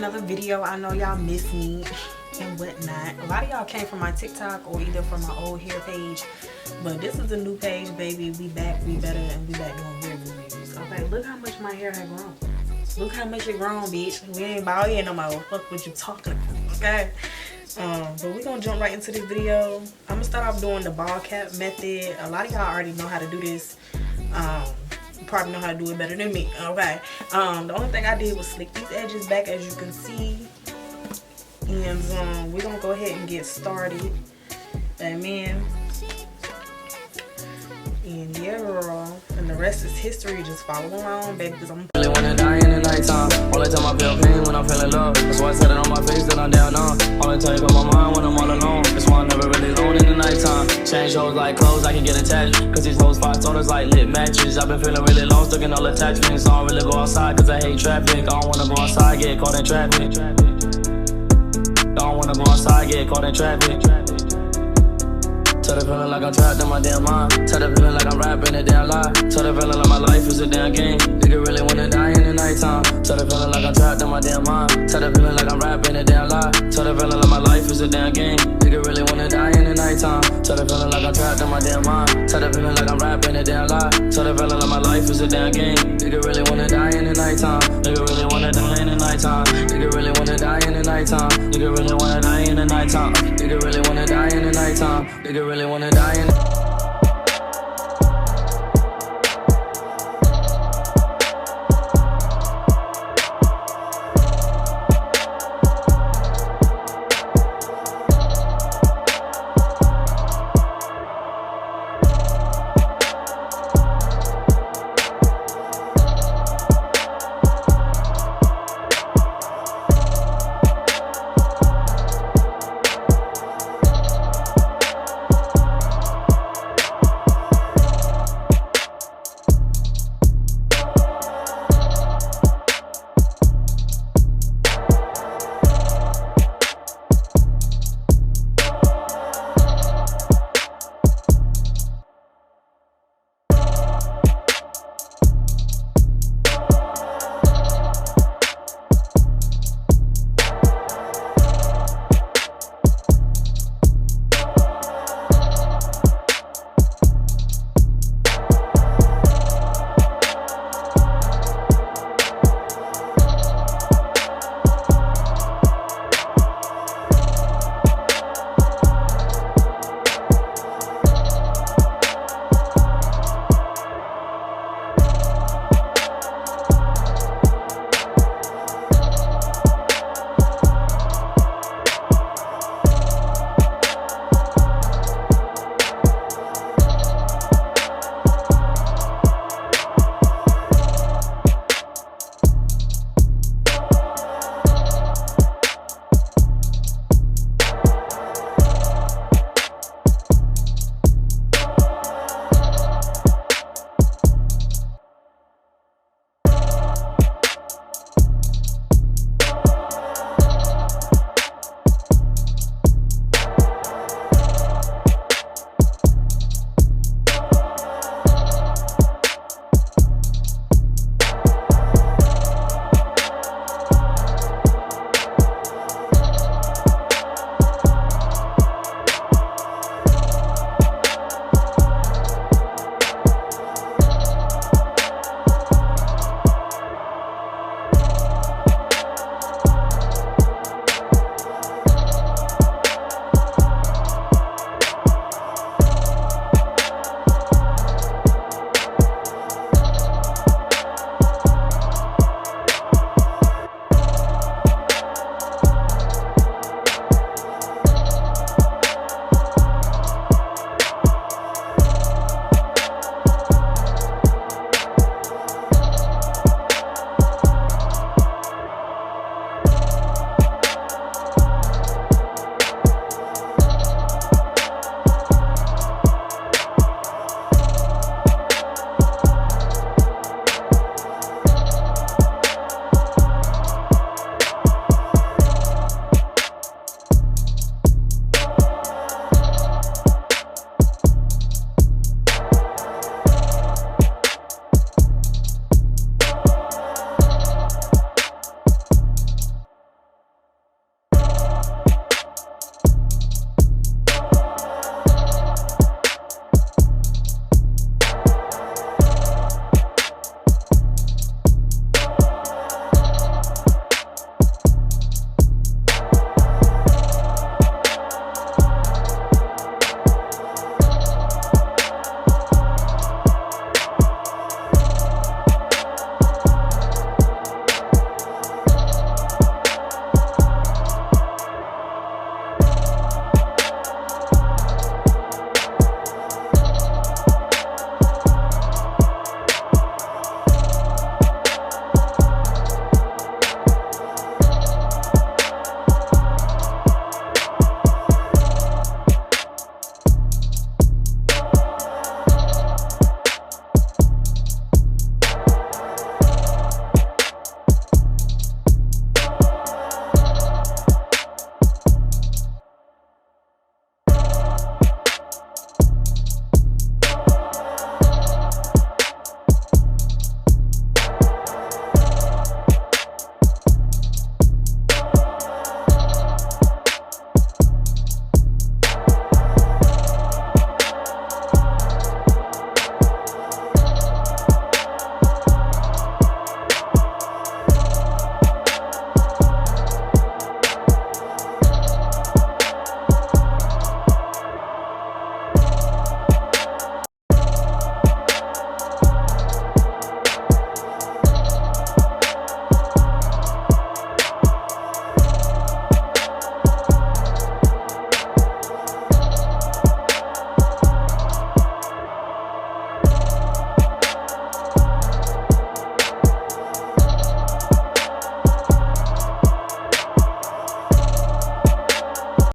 another video. I know y'all miss me and whatnot. A lot of y'all came from my TikTok or either from my old hair page, but this is a new page, baby. We back, we better, and we back doing hair reviews. Okay, look how much my hair had grown. Look how much it grown, bitch. We ain't bald head no more. Fuck what you talking about, okay? But we gonna jump right into this video. I'm gonna start off doing the bald cap method. A lot of y'all already know how to do this. You probably know how to do it better than me, okay? The only thing I did was slick these edges back, as you can see. And we're gonna go ahead and get started. Amen. And yeah, girl. And the rest is history. Just follow along, baby, because I'm really wanna die in the nighttime. Only time I feel pain when I'm feeling love. That's why I said it on my face that I'm down on. Only time you got my mind when I'm all alone. That's why I'm never really alone in the nighttime. Change hoes like clothes, I can get attached. Cause these hoes 5 toners like lit matches. I've been feeling really low, stuck in all attachments. I don't really go outside cause I hate traffic. I don't wanna go outside, get caught in traffic. I don't wanna go outside, get caught in traffic. Tell the feeling like I'm trapped in my damn mind. Tell the feeling like I'm rapping a damn lie. Tell the feeling like my life is a damn game. Nigga really wanna die in the nighttime. Tell the feeling like I'm trapped in my damn mind. Tell the feeling like I'm rapping a damn lie. Tell the feeling like my life is a damn game. Nigga really wanna die in the nighttime. Tell the feeling like I'm trapped in my damn mind. Tell the feeling like I'm rapping a damn lie. Tell the feeling like my life is a damn game. Nigga really wanna die in the nighttime. Nigga really wanna die in the nighttime. Nigga really wanna die in the nighttime. Nigga really wanna die in the nighttime. Nigga really wanna die in the nighttime. Nigga really wanna die in the